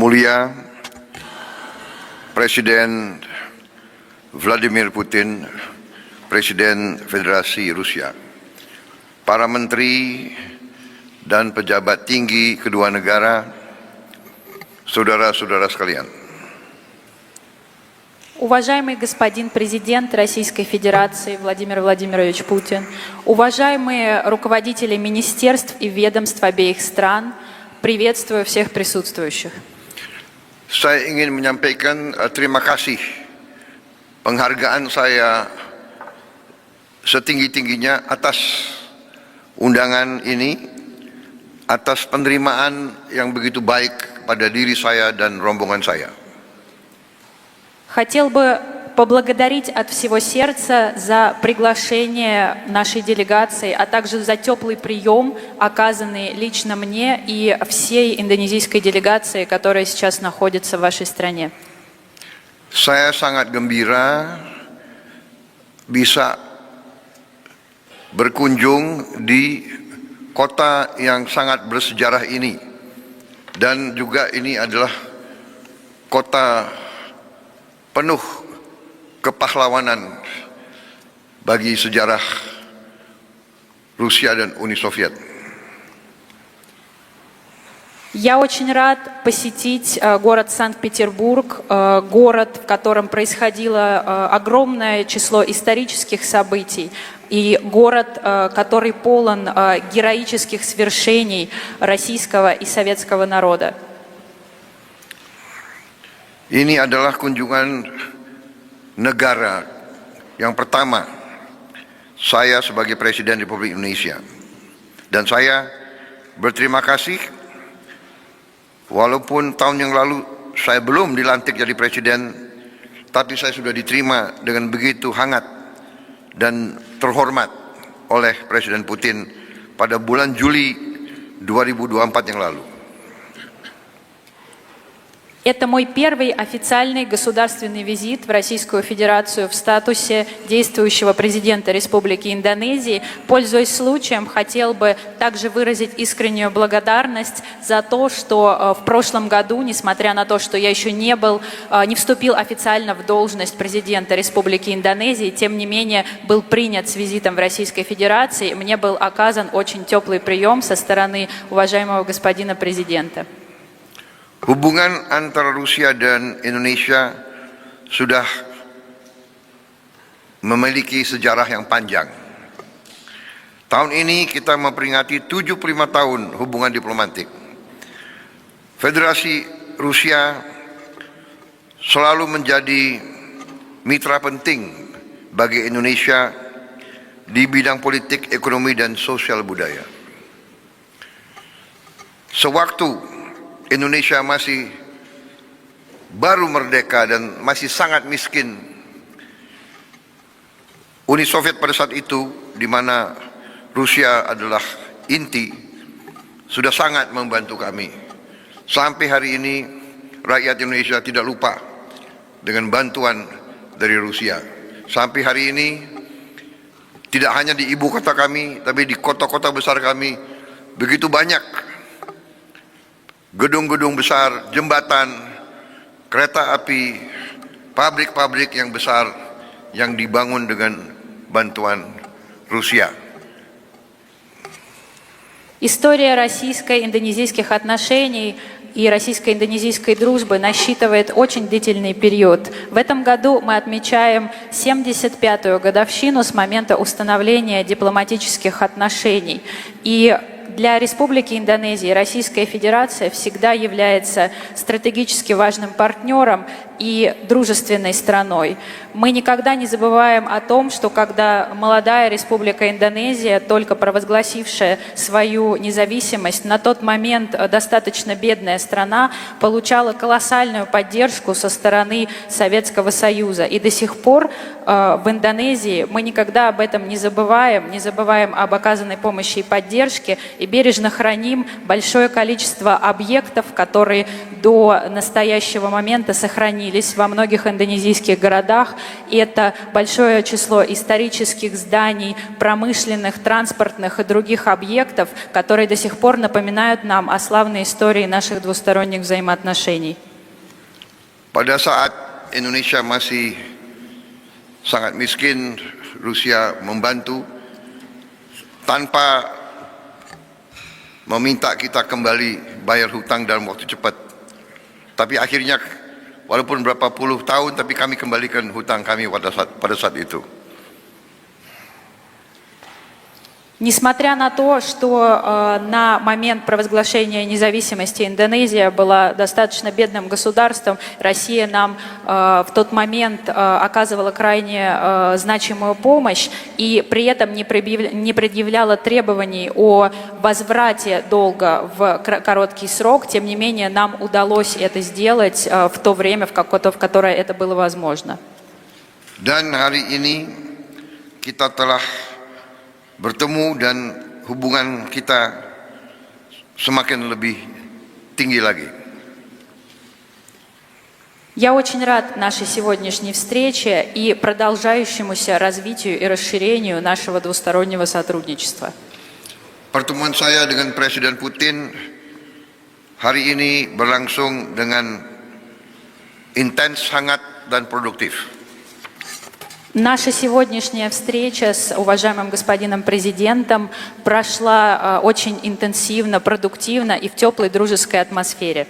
Mulia Presiden Vladimir Putin, Presiden Federasi Rusia, para menteri dan pejabat tinggi kedua negara, saudara-saudara sekalian. Уважаемый господин президент Российской Федерации Владимир Владимирович Путин, уважаемые руководители министерств и ведомств обеих стран, приветствую всех присутствующих. Saya ingin menyampaikan terima kasih, penghargaan saya setinggi-tingginya atas undangan ini, atas penerimaan yang begitu baik pada diri saya dan rombongan saya. Хотел бы поблагодарить от всего сердца за приглашение нашей делегации, а также за теплый прием, оказанный лично мне и всей индонезийской делегации, которая сейчас находится в вашей стране. Saya sangat gembira bisa berkunjung di kota yang sangat bersejarah ini, dan juga ini adalah kota penuh kepahlawanan bagi sejarah Rusia dan Uni Soviet. Я очень рад посетить город Санкт-Петербург, город, в котором происходило огромное число исторических событий, и город, который полон героических свершений российского и советского народа. Ini adalah kunjungan negara yang pertama saya sebagai Presiden Republik Indonesia, dan saya berterima kasih walaupun tahun yang lalu saya belum dilantik jadi Presiden, tapi saya sudah diterima dengan begitu hangat dan terhormat oleh Presiden Putin pada bulan Juli 2024 yang lalu. Это мой первый официальный государственный визит в Российскую Федерацию в статусе действующего президента Республики Индонезии. Пользуясь случаем, хотел бы также выразить искреннюю благодарность за то, что в прошлом году, несмотря на то, что я еще не вступил официально в должность президента Республики Индонезии, тем не менее был принят с визитом в Российской Федерации. Мне был оказан очень теплый прием со стороны уважаемого господина президента. Hubungan antara Rusia dan Indonesia sudah memiliki sejarah yang panjang. Tahun ini kita memperingati 75 tahun hubungan diplomatik. Federasi Rusia selalu menjadi mitra penting bagi Indonesia di bidang politik, ekonomi, dan sosial budaya. Sewaktu Indonesia masih baru merdeka dan masih sangat miskin, Uni Soviet pada saat itu, di mana Rusia adalah inti, sudah sangat membantu kami. Sampai hari ini rakyat Indonesia tidak lupa dengan bantuan dari Rusia. Sampai hari ini tidak hanya di ibu kota kami, tapi di kota-kota besar kami begitu banyak gedung-gedung besar, jembatan, kereta api, pabrik-pabrik yang besar yang dibangun dengan bantuan Rusia. История российско-индонезийских отношений и российско-индонезийской дружбы насчитывает очень длительный период. В этом году мы отмечаем 75-ю годовщину с момента установления дипломатических отношений. И для Республики Индонезия Российская Федерация всегда является стратегически важным партнером и дружественной страной. Мы никогда не забываем о том, что когда молодая Республика Индонезия, только провозгласившая свою независимость, на тот момент достаточно бедная страна, получала колоссальную поддержку со стороны Советского Союза. И до сих пор в Индонезии мы никогда об этом не забываем об оказанной помощи и поддержке, и бережно храним большое количество объектов, которые до настоящего момента сохранились во многих индонезийских городах. И это большое число исторических зданий, промышленных, транспортных и других объектов, которые до сих пор напоминают нам о славной истории наших двусторонних взаимоотношений. Pada saat Indonesia masih sangat miskin, Rusia membantu tanpa meminta kita kembali bayar hutang dalam waktu cepat. Tapi akhirnya walaupun berapa puluh tahun, tapi kami kembalikan hutang kami pada saat itu. Несмотря на то, что на момент провозглашения независимости Индонезия была достаточно бедным государством, Россия нам в тот момент оказывала крайне значимую помощь и при этом не предъявляла требований о возврате долга в короткий срок. Тем не менее, нам удалось это сделать в то время, в которое это было возможно. Dan hari ini kita telah bertemu dan hubungan kita semakin lebih tinggi lagi. Я очень рад нашей сегодняшней встрече и продолжающемуся развитию и расширению нашего двустороннего сотрудничества. Pertemuan saya dengan Presiden Putin hari ini berlangsung dengan intens, hangat dan produktif. Наша сегодняшняя встреча с уважаемым господином президентом прошла очень интенсивно, продуктивно и в теплой дружеской атмосфере.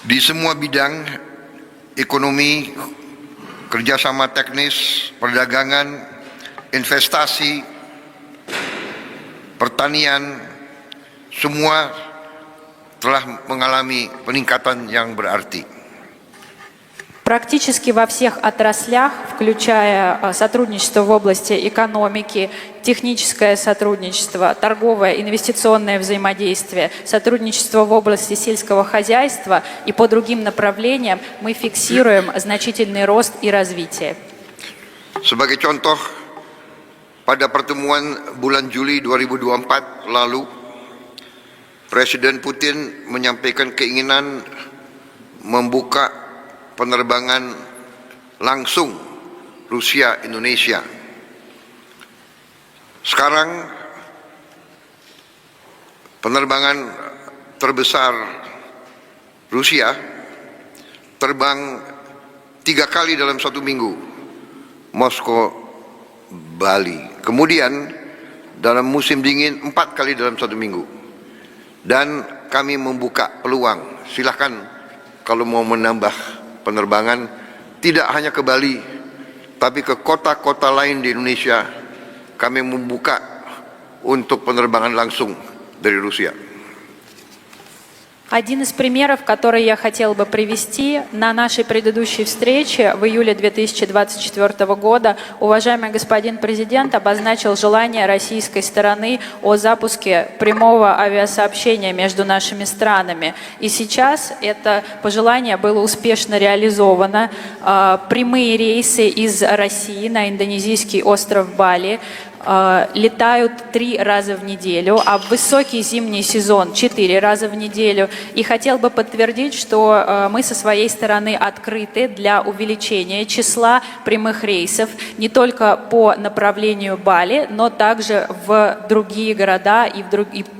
Di semua bidang ekonomi, kerjasama teknis, perdagangan, investasi, pertanian, semua telah mengalami peningkatan yang berarti. Практически во всех отраслях, включая сотрудничество в области экономики, техническое сотрудничество, торговое, инвестиционное взаимодействие, сотрудничество в области сельского хозяйства и по другим направлениям, мы фиксируем значительный рост и развитие. Sebagai contoh, pada pertemuan bulan Juli 2024 lalu, Presiden Putin menyampaikan keinginan membuka penerbangan langsung Rusia-Indonesia. Sekarang penerbangan terbesar Rusia terbang 3 kali dalam 1 minggu, Moskow, Bali. Kemudian dalam musim dingin 4 kali dalam 1 minggu. Dan kami membuka peluang, silakan kalau mau menambah penerbangan tidak hanya ke Bali, tapi ke kota-kota lain di Indonesia, kami membuka untuk penerbangan langsung dari Rusia. Один из примеров, который я хотела бы привести, на нашей предыдущей встрече в июле 2024 года уважаемый господин президент обозначил желание российской стороны о запуске прямого авиасообщения между нашими странами. И сейчас это пожелание было успешно реализовано. Прямые рейсы из России на индонезийский остров Бали летают 3 раза в неделю, а в высокий зимний сезон 4 раза в неделю. И хотел бы подтвердить, что мы со своей стороны открыты для увеличения числа прямых рейсов не только по направлению Бали, но также в другие города и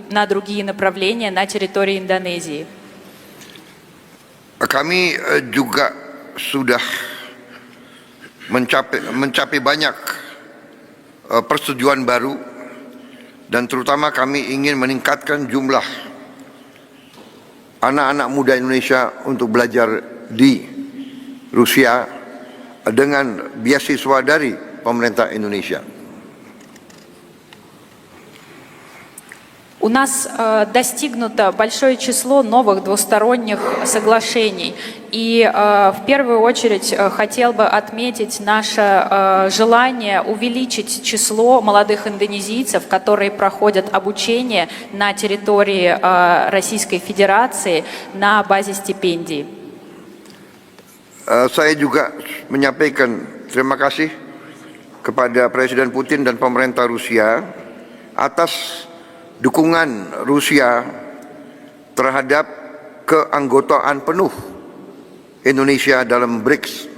на другие направления на территории Индонезии. Kami juga sudah mencapai banyak persetujuan baru, dan terutama kami ingin meningkatkan jumlah anak-anak muda Indonesia untuk belajar di Rusia dengan beasiswa dari pemerintah Indonesia. У нас достигнуто большое число новых двусторонних соглашений. И в первую очередь хотел бы отметить наше желание увеличить число молодых индонезийцев, которые проходят обучение на территории Российской Федерации на базе стипендий. Saya juga menyampaikan terima kasih kepada Presiden Putin dan pemerintah Rusia atas dukungan Rusia terhadap keanggotaan penuh Indonesia dalam BRICS.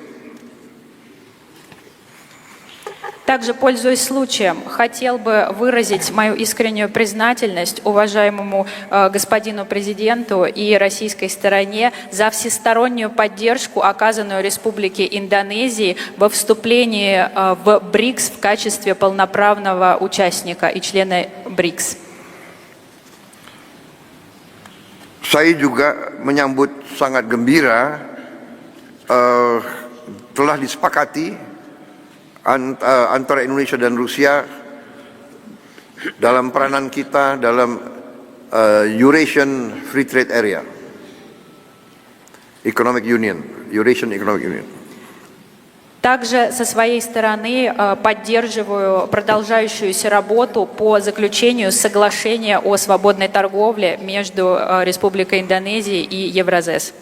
Также, пользуясь случаем, хотел бы выразить мою искреннюю признательность уважаемому господину президенту и российской стороне за всестороннюю поддержку, оказанную Республике Индонезии во вступлении в БРИКС в качестве полноправного участника и члена БРИКС. Saya juga menyambut sangat gembira telah disepakati antara Indonesia dan Rusia dalam peranan kita dalam Eurasian Free Trade Area, Economic Union, Eurasian Economic Union. Также со своей стороны поддерживаю продолжающуюся работу по заключению соглашения о свободной торговле между Республикой Индонезия и Евразес.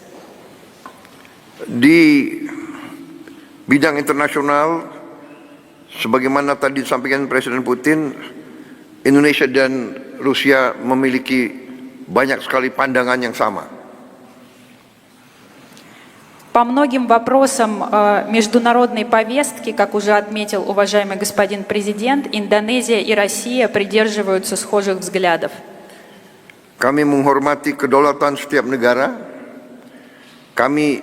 Di bidang internasional, sebagaimana tadi disampaikan Presiden Putin, Indonesia dan Rusia memiliki banyak sekali pandangan yang sama. По многим вопросам международной повестки, как уже отметил уважаемый господин президент, Индонезия и Россия придерживаются схожих взглядов. Kami menghormati kedaulatan setiap negara. Kami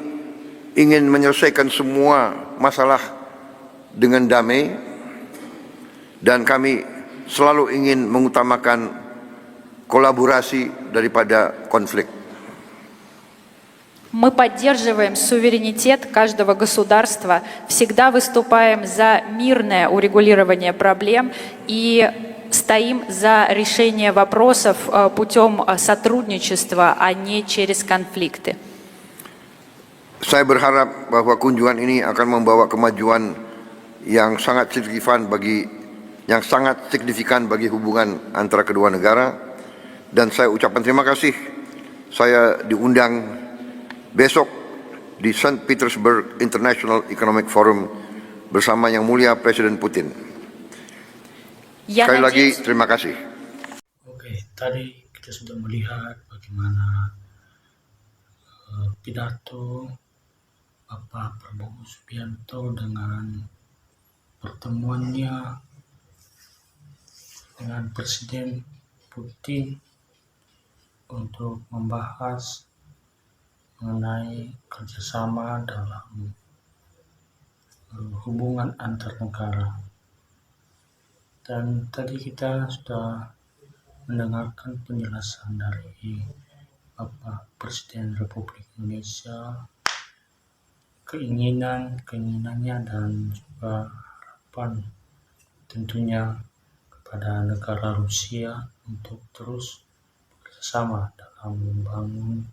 ingin menyelesaikan semua masalah dengan damai, dan kami selalu ingin mengutamakan kolaborasi daripada konflik. Мы поддерживаем суверенитет каждого государства, всегда выступаем за мирное урегулирование проблем и стоим за решение вопросов путем сотрудничества, а не через конфликты. Saya berharap bahwa kunjungan ini akan membawa kemajuan yang sangat signifikan bagi hubungan antara kedua negara, dan saya ucapkan terima kasih. Saya diundang besok di St. Petersburg International Economic Forum bersama Yang Mulia Presiden Putin. Sekali lagi terima kasih. Oke, tadi kita sudah melihat bagaimana pidato Bapak Prabowo Subianto dengan pertemuannya dengan Presiden Putin untuk membahas mengenai kerjasama dalam hubungan antar negara. Dan tadi kita sudah mendengarkan penjelasan dari Bapak Presiden Republik Indonesia, keinginannya dan juga harapan tentunya kepada negara Rusia untuk terus bersama dalam membangun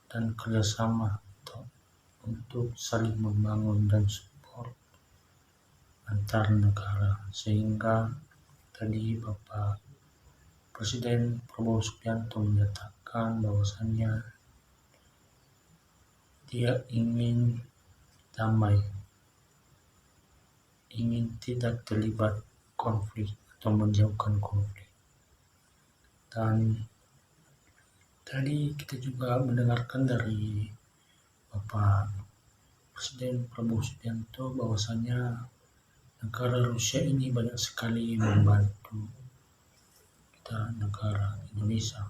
dan kerjasama untuk saling membangun dan support antar negara, sehingga tadi Bapak Presiden Prabowo Subianto menyatakan bahwasannya dia ingin damai, ingin tidak terlibat konflik atau menjauhkan konflik. Dan tadi kita juga mendengarkan dari Bapak Presiden Prabowo Subianto bahwasanya negara Rusia ini banyak sekali membantu kita negara Indonesia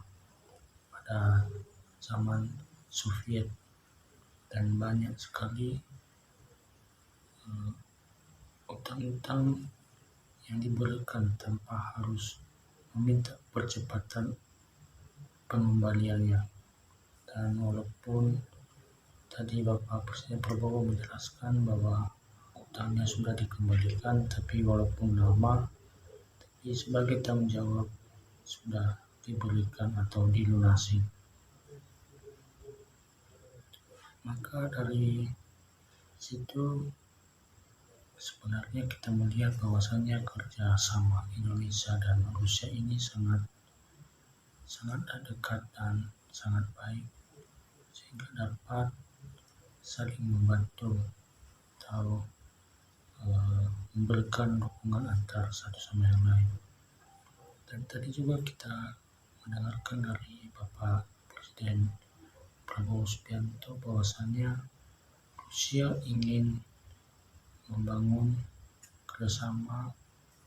pada zaman Soviet, dan banyak sekali utang-utang yang diberikan tanpa harus meminta percepatan pengembaliannya. Dan walaupun tadi Bapak Presiden Prabowo menjelaskan bahwa utangnya sudah dikembalikan, tapi walaupun lama, tapi sebagai tanggung jawab sudah diberikan atau dilunasi. Maka dari situ sebenarnya kita melihat bahwasannya kerjasama Indonesia dan Rusia ini sangat dekat dan sangat baik, sehingga dapat saling membantu atau memberikan dukungan antar satu sama yang lain. Dan tadi juga kita mendengarkan dari Bapak Presiden Prabowo Subianto bahwasannya Rusia ingin membangun kerjasama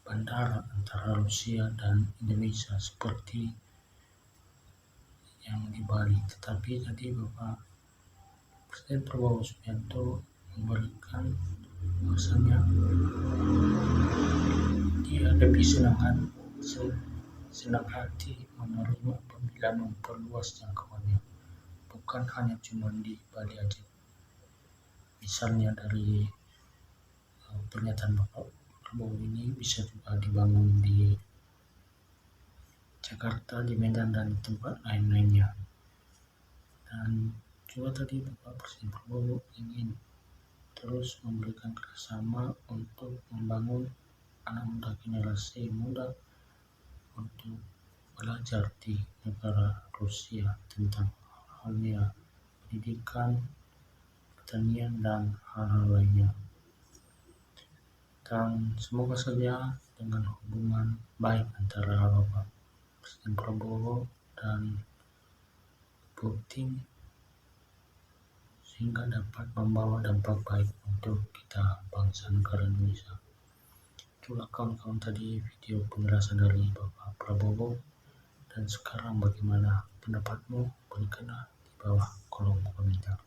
bandara antara Rusia dan Indonesia seperti yang di Bali. Tetapi tadi Bapak Presiden Prabowo Subianto memberikan bahwasannya dia lebih senang hati menerima apabila memperluas jangkauannya, bukan hanya cuma di Bali aja. Misalnya dari pernyataan Bapak Prabowo ini bisa juga dibangun di Jakarta, di Medan, dan tempat lain-lainnya. Dan juga tadi Bapak Presiden Prabowo ingin terus memberikan kerjasama untuk membangun anak muda, generasi muda untuk belajar di negara Rusia tentang halnya pendidikan, pertanian, dan hal-hal lainnya. Dan semoga saja dengan hubungan baik antara Bapak Presiden Prabowo dan Putin sehingga dapat membawa dampak baik untuk kita bangsa negara Indonesia. Itulah kawan-kawan tadi video penjelasan dari Bapak Prabowo. Dan sekarang bagaimana pendapatmu? Berikanlah di bawah kolom komentar.